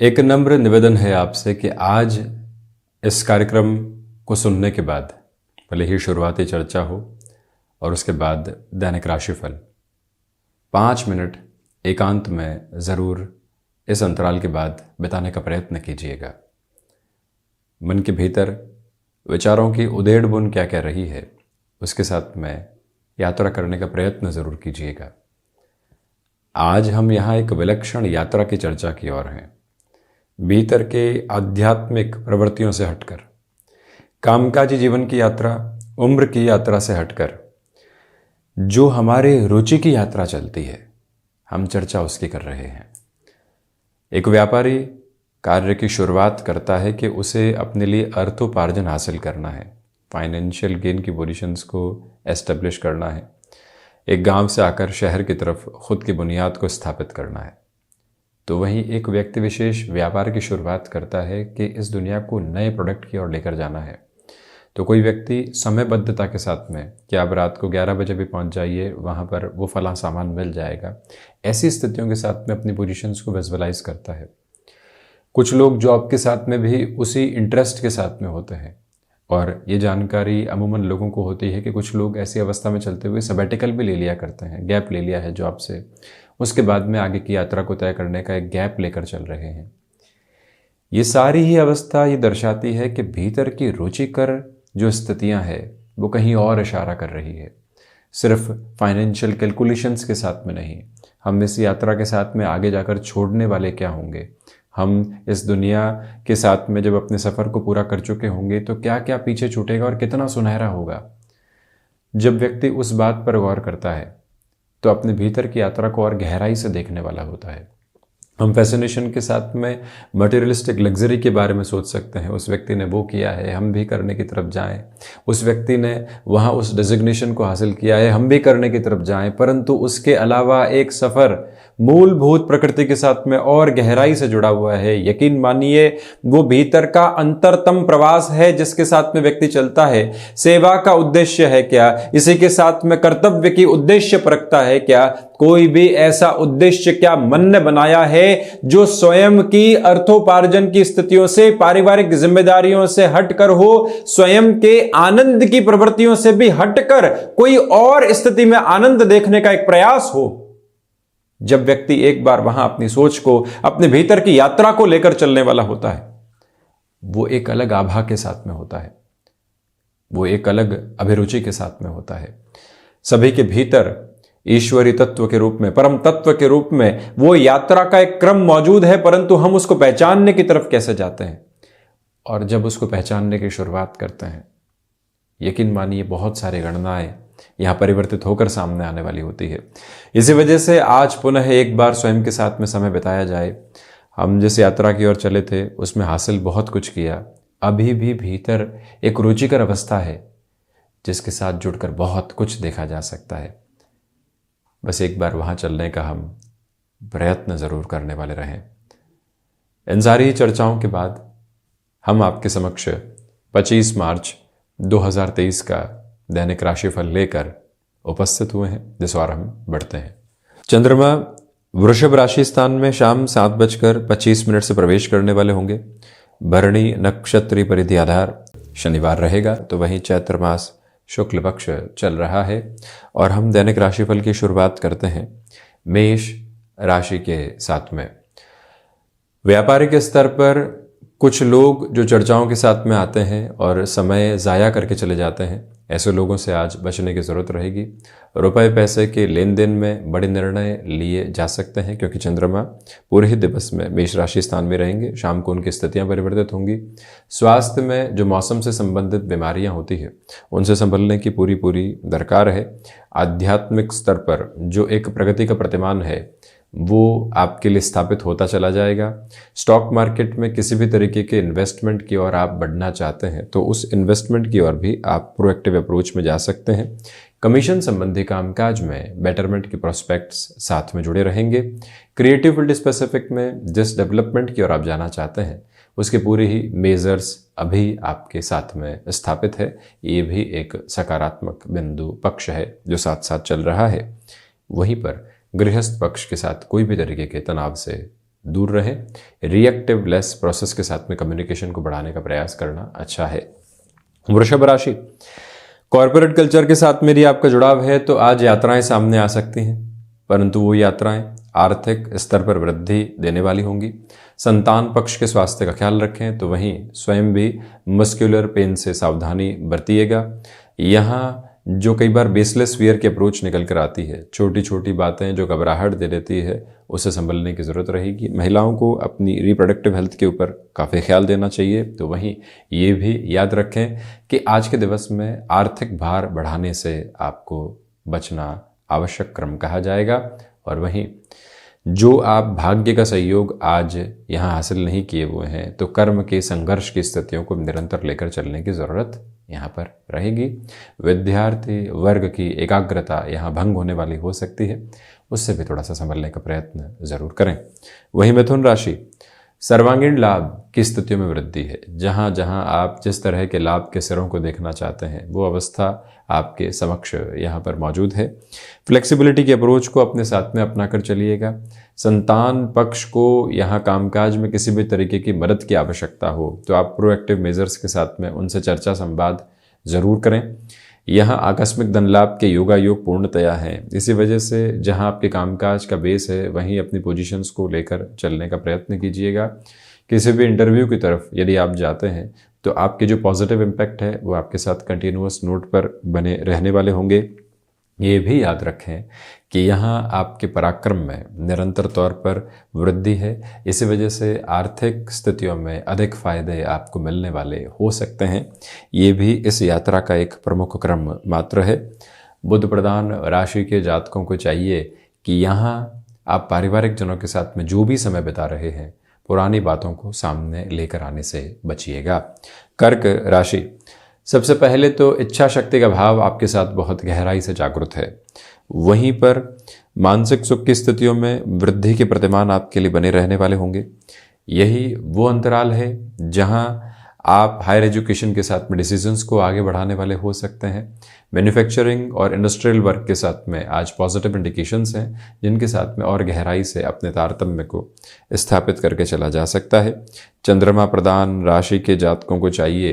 एक नम्र निवेदन है आपसे कि आज इस कार्यक्रम को सुनने के बाद भले ही शुरुआती चर्चा हो और उसके बाद दैनिक राशिफल 5 मिनट एकांत में ज़रूर इस अंतराल के बाद बिताने का प्रयत्न कीजिएगा। मन के भीतर विचारों की उधेड़ बुन क्या कह रही है उसके साथ में यात्रा करने का प्रयत्न ज़रूर कीजिएगा। आज हम यहाँ एक विलक्षण यात्रा की चर्चा की ओर हैं। भीतर के आध्यात्मिक प्रवृत्तियों से हटकर, कामकाजी जीवन की यात्रा, उम्र की यात्रा से हटकर जो हमारे रुचि की यात्रा चलती है, हम चर्चा उसकी कर रहे हैं। एक व्यापारी कार्य की शुरुआत करता है कि उसे अपने लिए अर्थोपार्जन हासिल करना है, फाइनेंशियल गेन की पोजीशंस को एस्टेब्लिश करना है, एक गांव से आकर शहर की तरफ खुद की बुनियाद को स्थापित करना है। तो वहीं एक व्यक्ति विशेष व्यापार की शुरुआत करता है कि इस दुनिया को नए प्रोडक्ट की ओर लेकर जाना है। तो कोई व्यक्ति समयबद्धता के साथ में कि आप रात को 11 बजे भी पहुंच जाइए, वहां पर वो फलां सामान मिल जाएगा, ऐसी स्थितियों के साथ में अपनी पोजीशंस को विजुअलाइज करता है। कुछ लोग जॉब के साथ में भी उसी इंटरेस्ट के साथ में होते हैं और ये जानकारी अमूमन लोगों को होती है कि कुछ लोग ऐसी अवस्था में चलते हुए सबैटिकल भी ले लिया करते हैं, गैप ले लिया है जॉब से, उसके बाद में आगे की यात्रा को तय करने का एक गैप लेकर चल रहे हैं। ये सारी ही अवस्था ये दर्शाती है कि भीतर की रुचिकर जो स्थितियां हैं वो कहीं और इशारा कर रही है, सिर्फ फाइनेंशियल कैलकुलेशंस के साथ में नहीं। हम इस यात्रा के साथ में आगे जाकर छोड़ने वाले क्या होंगे, हम इस दुनिया के साथ में जब अपने सफ़र को पूरा कर चुके होंगे तो क्या क्या पीछे छूटेगा और कितना सुनहरा होगा। जब व्यक्ति उस बात पर गौर करता है तो अपने भीतर की यात्रा को और गहराई से देखने वाला होता है। हम फैसिनेशन के साथ में मटेरियलिस्टिक लग्जरी के बारे में सोच सकते हैं, उस व्यक्ति ने वो किया है, हम भी करने की तरफ जाएं, उस व्यक्ति ने वहाँ उस डेजिग्नेशन को हासिल किया है, हम भी करने की तरफ जाएं। परंतु उसके अलावा एक सफ़र मूलभूत प्रकृति के साथ में और गहराई से जुड़ा हुआ है। यकीन मानिए वो भीतर का अंतरतम प्रवास है जिसके साथ में व्यक्ति चलता है। सेवा का उद्देश्य है क्या, इसी के साथ में कर्तव्य की उद्देश्य परखता है क्या, कोई भी ऐसा उद्देश्य क्या मन ने बनाया है जो स्वयं की अर्थोपार्जन की स्थितियों से, पारिवारिक जिम्मेदारियों से हटकर हो, स्वयं के आनंद की प्रवृत्तियों से भी हटकर कोई और स्थिति में आनंद देखने का एक प्रयास हो। जब व्यक्ति एक बार वहां अपनी सोच को, अपने भीतर की यात्रा को लेकर चलने वाला होता है, वो एक अलग आभा के साथ में होता है, वो एक अलग अभिरुचि के साथ में होता है। सभी के भीतर ईश्वरी तत्व के रूप में, परम तत्व के रूप में वो यात्रा का एक क्रम मौजूद है, परंतु हम उसको पहचानने की तरफ कैसे जाते हैं और जब उसको पहचानने की शुरुआत करते हैं, यकीन मानिए बहुत सारी गणनाएं यहां परिवर्तित होकर सामने आने वाली होती है। इसी वजह से आज पुनः एक बार स्वयं के साथ में समय बिताया जाए। हम जिस यात्रा की ओर चले थे उसमें हासिल बहुत कुछ किया, अभी भी भीतर एक रुचिकर अवस्था है जिसके साथ जुड़कर बहुत कुछ देखा जा सकता है। बस एक बार वहां चलने का हम प्रयत्न जरूर करने वाले रहें। इन सारी चर्चाओं के बाद हम आपके समक्ष 25 मार्च 2023 का दैनिक राशिफल लेकर उपस्थित हुए हैं, जिस ओर हम बढ़ते हैं। चंद्रमा वृषभ राशि स्थान में शाम 7:25 से प्रवेश करने वाले होंगे। भरणी नक्षत्रीय परिधि आधार शनिवार रहेगा, तो वहीं चैत्र मास शुक्ल पक्ष चल रहा है और हम दैनिक राशिफल की शुरुआत करते हैं मेष राशि के साथ में। व्यापारिक स्तर पर कुछ लोग जो चर्चाओं के साथ में आते हैं और समय ज़ाया करके चले जाते हैं, ऐसे लोगों से आज बचने की ज़रूरत रहेगी। रुपए पैसे के लेन देन में बड़े निर्णय लिए जा सकते हैं क्योंकि चंद्रमा पूरे ही दिवस में मेष राशि स्थान में रहेंगे। शाम को उनकी स्थितियां परिवर्तित होंगी। स्वास्थ्य में जो मौसम से संबंधित बीमारियां होती है उनसे संभलने की पूरी दरकार है। आध्यात्मिक स्तर पर जो एक प्रगति का प्रतिमान है वो आपके लिए स्थापित होता चला जाएगा। स्टॉक मार्केट में किसी भी तरीके के इन्वेस्टमेंट की ओर आप बढ़ना चाहते हैं तो उस इन्वेस्टमेंट की ओर भी आप प्रोएक्टिव अप्रोच में जा सकते हैं। कमीशन संबंधी कामकाज में बेटरमेंट के प्रोस्पेक्ट्स साथ में जुड़े रहेंगे। क्रिएटिव फील्ड स्पेसिफिक में जिस डेवलपमेंट की ओर आप जाना चाहते हैं उसके पूरे ही मेजर्स अभी आपके साथ में स्थापित है। ये भी एक सकारात्मक बिंदु पक्ष है जो साथ साथ चल रहा है। वहीं पर गृहस्थ पक्ष के साथ कोई भी तरीके के तनाव से दूर रहे। रिएक्टिव लेस प्रोसेस के साथ में कम्युनिकेशन को बढ़ाने का प्रयास करना अच्छा है। वृषभ राशि, कॉर्पोरेट कल्चर के साथ मेरी आपका जुड़ाव है तो आज यात्राएं सामने आ सकती हैं, परंतु वो यात्राएं आर्थिक स्तर पर वृद्धि देने वाली होंगी। संतान पक्ष के स्वास्थ्य का ख्याल रखें, तो वहीं स्वयं भी मस्कुलर पेन से सावधानी बरतिएगा। यहाँ जो कई बार बेसलेस फियर की अप्रोच निकल कर आती है, छोटी छोटी बातें जो घबराहट दे देती है, उसे संभलने की ज़रूरत रहेगी। महिलाओं को अपनी रिप्रोडक्टिव हेल्थ के ऊपर काफ़ी ख्याल देना चाहिए। तो वहीं ये भी याद रखें कि आज के दिवस में आर्थिक भार बढ़ाने से आपको बचना आवश्यक क्रम कहा जाएगा। और वहीं जो आप भाग्य का सहयोग आज यहाँ हासिल नहीं किए हुए हैं, तो कर्म के संघर्ष की स्थितियों को निरंतर लेकर चलने की ज़रूरत यहाँ पर रहेगी। विद्यार्थी वर्ग की एकाग्रता यहाँ भंग होने वाली हो सकती है, उससे भी थोड़ा सा संभलने का प्रयत्न ज़रूर करें। वहीं मिथुन राशि, सर्वांगीण लाभ की स्थितियों में वृद्धि है। जहाँ जहाँ आप जिस तरह के लाभ के सिरों को देखना चाहते हैं, वो अवस्था आपके समक्ष यहाँ पर मौजूद है। फ्लेक्सिबिलिटी की अप्रोच को अपने साथ में अपना कर चलिएगा। संतान पक्ष को यहाँ कामकाज में किसी भी तरीके की मदद की आवश्यकता हो तो आप प्रोएक्टिव मेजर्स के साथ में उनसे चर्चा संवाद ज़रूर करें। यहाँ आकस्मिक धन लाभ के योगायोग पूर्णतया हैं। इसी वजह से जहाँ आपके कामकाज का बेस है, वहीं अपनी पोजीशंस को लेकर चलने का प्रयत्न कीजिएगा। किसी भी इंटरव्यू की तरफ यदि आप जाते हैं तो आपके जो पॉजिटिव इम्पैक्ट है वो आपके साथ कंटिन्यूअस नोट पर बने रहने वाले होंगे। ये भी याद रखें कि यहाँ आपके पराक्रम में निरंतर तौर पर वृद्धि है। इसी वजह से आर्थिक स्थितियों में अधिक फायदे आपको मिलने वाले हो सकते हैं। ये भी इस यात्रा का एक प्रमुख क्रम मात्र है। बुध प्रधान राशि के जातकों को चाहिए कि यहाँ आप पारिवारिक जनों के साथ में जो भी समय बिता रहे हैं, पुरानी बातों को सामने लेकर आने से बचिएगा। कर्क राशि, सबसे पहले तो इच्छा शक्ति का भाव आपके साथ बहुत गहराई से जागृत है। वहीं पर मानसिक सुख की स्थितियों में वृद्धि के प्रतिमान आपके लिए बने रहने वाले होंगे। यही वो अंतराल है जहां आप हायर एजुकेशन के साथ में डिसीजंस को आगे बढ़ाने वाले हो सकते हैं। मैन्युफैक्चरिंग और इंडस्ट्रियल वर्क के साथ में आज पॉजिटिव इंडिकेशंस हैं, जिनके साथ में और गहराई से अपने तारतम्य को स्थापित करके चला जा सकता है। चंद्रमा प्रधान राशि के जातकों को चाहिए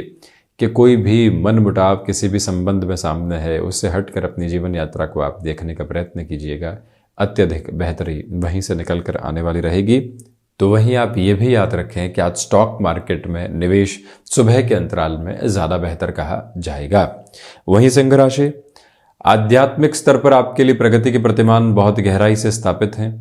कि कोई भी मनमुटाव किसी भी संबंध में सामने है, उससे हटकर अपनी जीवन यात्रा को आप देखने का प्रयत्न कीजिएगा। अत्यधिक बेहतरी वहीं से निकल कर आने वाली रहेगी। तो वहीं आप ये भी याद रखें कि आज स्टॉक मार्केट में निवेश सुबह के अंतराल में ज़्यादा बेहतर कहा जाएगा। वहीं सिंह राशि, आध्यात्मिक स्तर पर आपके लिए प्रगति के प्रतिमान बहुत गहराई से स्थापित हैं।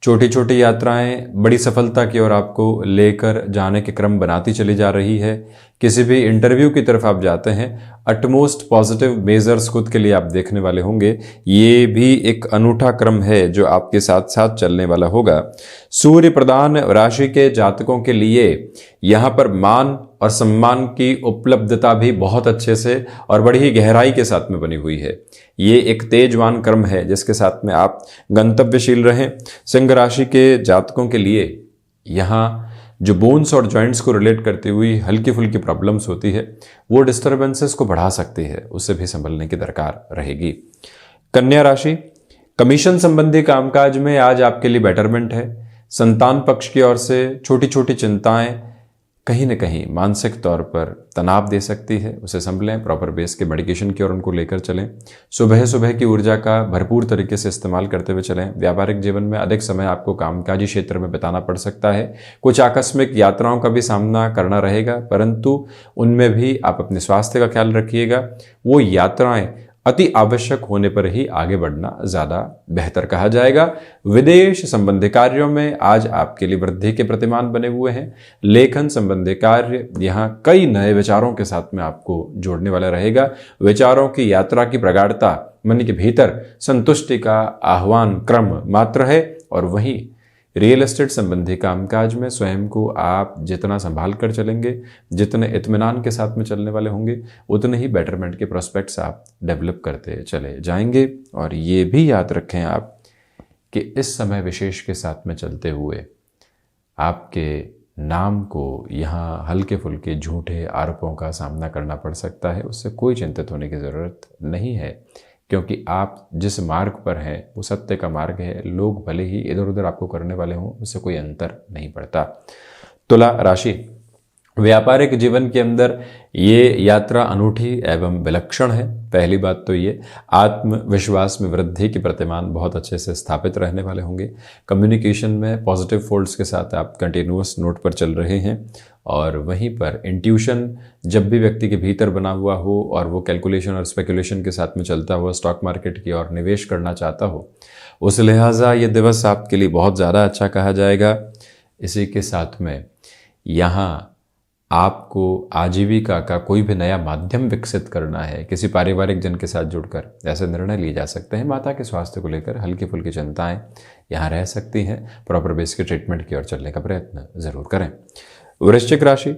छोटी छोटी यात्राएं बड़ी सफलता की ओर आपको लेकर जाने के क्रम बनाती चली जा रही है। किसी भी इंटरव्यू की तरफ आप जाते हैं, अटमोस्ट पॉजिटिव मेजर्स खुद के लिए आप देखने वाले होंगे। ये भी एक अनूठा क्रम है जो आपके साथ साथ चलने वाला होगा। सूर्य प्रधान राशि के जातकों के लिए यहाँ पर मान और सम्मान की उपलब्धता भी बहुत अच्छे से और बड़ी ही गहराई के साथ में बनी हुई है। ये एक तेजवान क्रम है जिसके साथ में आप गंतव्यशील रहें। सिंह राशि के जातकों के लिए यहाँ जो बोन्स और जॉइंट्स को रिलेट करती हुई हल्की फुल्की प्रॉब्लम्स होती है, वो डिस्टर्बेंसेस को बढ़ा सकती है, उससे भी संभलने की दरकार रहेगी। कन्या राशि, कमीशन संबंधी कामकाज में आज आपके लिए बेटरमेंट है। संतान पक्ष की ओर से छोटी छोटी चिंताएं कहीं न कहीं मानसिक तौर पर तनाव दे सकती है, उसे संभलें। प्रॉपर बेस के मेडिकेशन की ओर उनको लेकर चलें। सुबह सुबह की ऊर्जा का भरपूर तरीके से इस्तेमाल करते हुए चलें। व्यापारिक जीवन में अधिक समय आपको कामकाजी क्षेत्र में बिताना पड़ सकता है। कुछ आकस्मिक यात्राओं का भी सामना करना रहेगा, परंतु उनमें भी आप अपने स्वास्थ्य का ख्याल रखिएगा। वो यात्राएं अति आवश्यक होने पर ही आगे बढ़ना ज़्यादा बेहतर कहा जाएगा। विदेश संबंधी कार्यों में आज आपके लिए वृद्धि के प्रतिमान बने हुए हैं। लेखन संबंधी कार्य यहाँ कई नए विचारों के साथ में आपको जोड़ने वाला रहेगा। विचारों की यात्रा की प्रगाढ़ता मन के भीतर संतुष्टि का आह्वान क्रम मात्र है। और वहीं रियल एस्टेट संबंधी कामकाज में स्वयं को आप जितना संभाल कर चलेंगे, जितने इत्मीनान के साथ में चलने वाले होंगे, उतने ही बेटरमेंट के प्रोस्पेक्ट्स आप डेवलप करते चले जाएंगे। और ये भी याद रखें आप कि इस समय विशेष के साथ में चलते हुए आपके नाम को यहाँ हल्के फुल्के झूठे आरोपों का सामना करना पड़ सकता है। उससे कोई चिंतित होने की ज़रूरत नहीं है। क्योंकि आप जिस मार्ग पर हैं वो सत्य का मार्ग है। लोग भले ही इधर उधर आपको करने वाले हों, उससे कोई अंतर नहीं पड़ता। तुला राशि, व्यापारिक जीवन के अंदर ये यात्रा अनूठी एवं विलक्षण है। पहली बात तो ये आत्मविश्वास में वृद्धि के प्रतिमान बहुत अच्छे से स्थापित रहने वाले होंगे। कम्युनिकेशन में पॉजिटिव फोल्ड्स के साथ आप कंटिन्यूअस नोट पर चल रहे हैं, और वहीं पर इंट्यूशन जब भी व्यक्ति के भीतर बना हुआ हो और वो कैलकुलेशन और स्पेकुलेशन के साथ में चलता हुआ स्टॉक मार्केट की ओर निवेश करना चाहता हो, उस लिहाजा ये दिवस आपके लिए बहुत ज़्यादा अच्छा कहा जाएगा। इसी के साथ में यहाँ आपको आजीविका का कोई भी नया माध्यम विकसित करना है, किसी पारिवारिक जन के साथ जुड़कर ऐसे निर्णय लिए जा सकते हैं। माता के स्वास्थ्य को लेकर हल्की फुल्की चिंताएं यहाँ रह सकती हैं। प्रॉपर बेस के ट्रीटमेंट की ओर चलने का प्रयत्न जरूर करें। वृश्चिक राशि,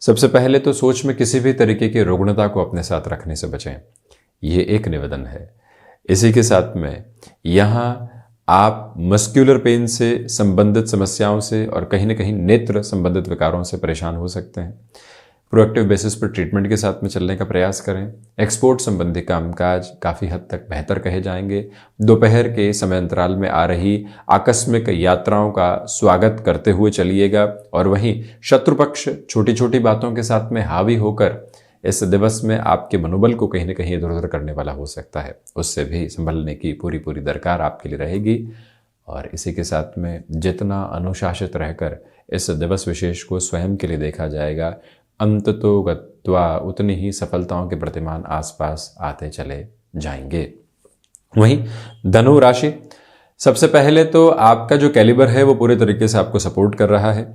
सबसे पहले तो सोच में किसी भी तरीके की रुग्णता को अपने साथ रखने से बचें, ये एक निवेदन है। इसी के साथ में यहाँ आप मस्क्यूलर पेन से संबंधित समस्याओं से और कहीं ना कहीं नेत्र संबंधित विकारों से परेशान हो सकते हैं। प्रोएक्टिव बेसिस पर ट्रीटमेंट के साथ में चलने का प्रयास करें। एक्सपोर्ट संबंधी कामकाज काफ़ी हद तक बेहतर कहे जाएंगे। दोपहर के समय अंतराल में आ रही आकस्मिक यात्राओं का स्वागत करते हुए चलिएगा, और वहीं शत्रु पक्ष छोटी छोटी बातों के साथ में हावी होकर इस दिवस में आपके मनोबल को कहीं ना कहीं इधर उधर करने वाला हो सकता है। उससे भी संभलने की पूरी दरकार आपके लिए रहेगी। और इसी के साथ में जितना अनुशासित रहकर इस दिवस विशेष को स्वयं के लिए देखा जाएगा, अंततो गत्वा उतनी ही सफलताओं के प्रतिमान आसपास आते चले जाएंगे। वहीं धनु राशि, सबसे पहले तो आपका जो कैलिबर है वो पूरे तरीके से आपको सपोर्ट कर रहा है।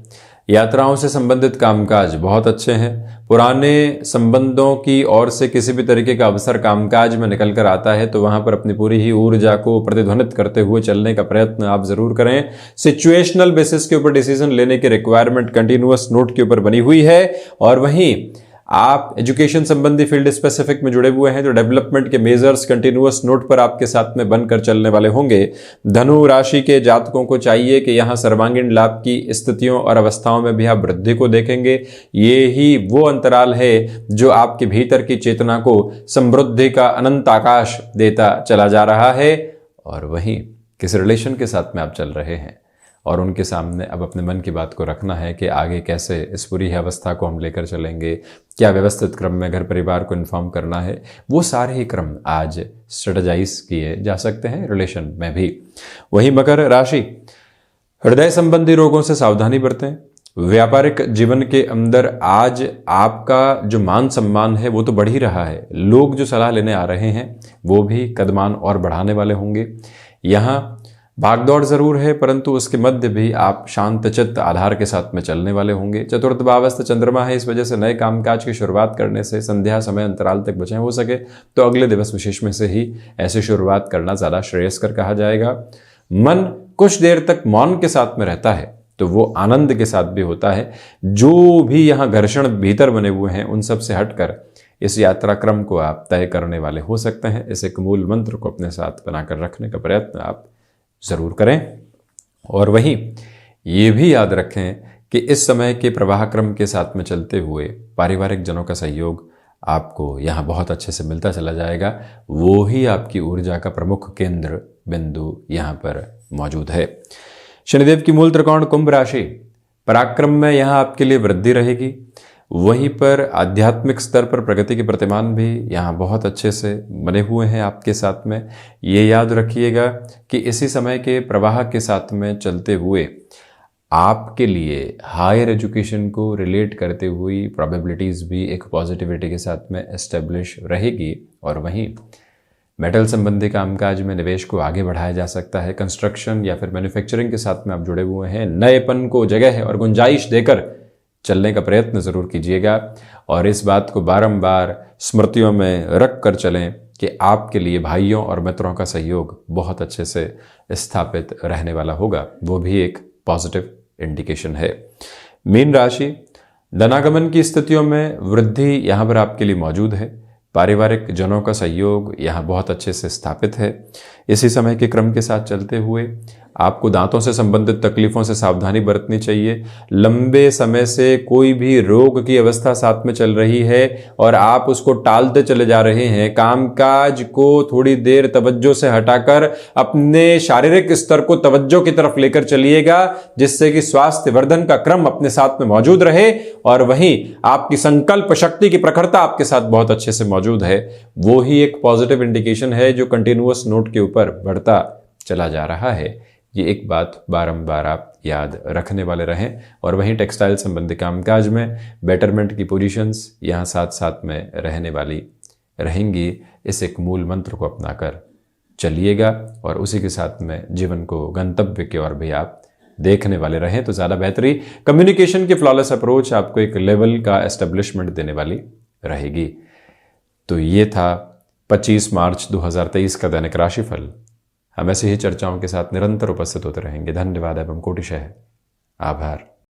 यात्राओं से संबंधित कामकाज बहुत अच्छे हैं। पुराने संबंधों की ओर से किसी भी तरीके का अवसर कामकाज में निकल कर आता है तो वहां पर अपनी पूरी ही ऊर्जा को प्रतिध्वनित करते हुए चलने का प्रयत्न आप जरूर करें। सिचुएशनल बेसिस के ऊपर डिसीजन लेने की रिक्वायरमेंट कंटिन्यूअस नोट के ऊपर बनी हुई है, और वहीं आप एजुकेशन संबंधी फील्ड स्पेसिफिक में जुड़े हुए हैं तो डेवलपमेंट के मेजर्स कंटिन्यूअस नोट पर आपके साथ में बनकर चलने वाले होंगे। धनु राशि के जातकों को चाहिए कि यहां सर्वांगीण लाभ की स्थितियों और अवस्थाओं में भी आप वृद्धि को देखेंगे। ये ही वो अंतराल है जो आपके भीतर की चेतना को समृद्धि का अनंत आकाश देता चला जा रहा है। और वहीं किस रिलेशन के साथ में आप चल रहे हैं और उनके सामने अब अपने मन की बात को रखना है कि आगे कैसे इस पूरी अवस्था को हम लेकर चलेंगे, क्या व्यवस्थित क्रम में घर परिवार को इन्फॉर्म करना है, वो सारे ही क्रम आज स्ट्रेटेजाइज किए जा सकते हैं रिलेशन में भी। वहीं मकर राशि, हृदय संबंधी रोगों से सावधानी बरतें। व्यापारिक जीवन के अंदर आज आपका जो मान सम्मान है वो तो बढ़ ही रहा है। लोग जो सलाह लेने आ रहे हैं वो भी कदमान और बढ़ाने वाले होंगे। यहाँ भागदौड़ जरूर है परंतु उसके मध्य भी आप शांतचित्त आधार के साथ में चलने वाले होंगे। चतुर्थ भावस्थ चंद्रमा है, इस वजह से नए कामकाज की शुरुआत करने से संध्या समय अंतराल तक बचें। हो सके तो अगले दिवस विशेष में से ही ऐसी शुरुआत करना ज्यादा श्रेयस्कर कहा जाएगा। मन कुछ देर तक मौन के साथ में रहता है तो वो आनंद के साथ भी होता है। जो भी यहाँ घर्षण भीतर बने हुए हैं उन सब से हटकर इस यात्रा क्रम को आप तय करने वाले हो सकते हैं। इस एक मूल मंत्र को अपने साथ बनाकर रखने का प्रयत्न आप जरूर करें। और वहीं ये भी याद रखें कि इस समय के प्रवाह क्रम के साथ में चलते हुए पारिवारिक जनों का सहयोग आपको यहाँ बहुत अच्छे से मिलता चला जाएगा। वो ही आपकी ऊर्जा का प्रमुख केंद्र बिंदु यहाँ पर मौजूद है। शनिदेव की मूल त्रिकोण कुंभ राशि, पराक्रम में यहाँ आपके लिए वृद्धि रहेगी। वहीं पर आध्यात्मिक स्तर पर प्रगति के प्रतिमान भी यहाँ बहुत अच्छे से बने हुए हैं आपके साथ में। ये याद रखिएगा कि इसी समय के प्रवाह के साथ में चलते हुए आपके लिए हायर एजुकेशन को रिलेट करते हुई प्रोबेबिलिटीज़ भी एक पॉजिटिविटी के साथ में एस्टेब्लिश रहेगी। और वहीं मेटल संबंधी कामकाज में निवेश को आगे बढ़ाया जा सकता है। कंस्ट्रक्शन या फिर मैन्युफैक्चरिंग के साथ में आप जुड़े हुए हैं, नएपन को जगह और गुंजाइश देकर चलने का प्रयत्न जरूर कीजिएगा। और इस बात को बारंबार स्मृतियों में रख कर चलें कि आपके लिए भाइयों और मित्रों का सहयोग बहुत अच्छे से स्थापित रहने वाला होगा, वो भी एक पॉजिटिव इंडिकेशन है। मीन राशि, धनागमन की स्थितियों में वृद्धि यहाँ पर आपके लिए मौजूद है। पारिवारिक जनों का सहयोग यहाँ बहुत अच्छे से स्थापित है। इसी समय के क्रम के साथ चलते हुए आपको दांतों से संबंधित तकलीफों से सावधानी बरतनी चाहिए। लंबे समय से कोई भी रोग की अवस्था साथ में चल रही है और आप उसको टालते चले जा रहे हैं, कामकाज को थोड़ी देर तवज्जो से हटाकर अपने शारीरिक स्तर को तवज्जो की तरफ लेकर चलिएगा, जिससे कि स्वास्थ्य वर्धन का क्रम अपने साथ में मौजूद रहे और वहीं आपकी संकल्प शक्ति की प्रखरता आपके साथ बहुत अच्छे से मौजूद है। वो ही एक पॉजिटिव इंडिकेशन है जो कंटिन्यूअस नोट के ऊपर बढ़ता चला जा रहा है। ये एक बात बारंबार आप याद रखने वाले रहें। और वहीं टेक्सटाइल संबंधी कामकाज में बेटरमेंट की पोजीशंस यहाँ साथ साथ में रहने वाली रहेंगी। इस एक मूल मंत्र को अपनाकर चलिएगा और उसी के साथ में जीवन को गंतव्य की ओर भी आप देखने वाले रहें तो ज़्यादा बेहतरी। कम्युनिकेशन की फ्लॉलेस अप्रोच आपको एक लेवल का एस्टेब्लिशमेंट देने वाली रहेगी। तो ये था 25 मार्च 2023 का दैनिक राशिफल। हम ऐसी ही चर्चाओं के साथ निरंतर उपस्थित होते रहेंगे। धन्यवाद एवं कोटिशः आभार।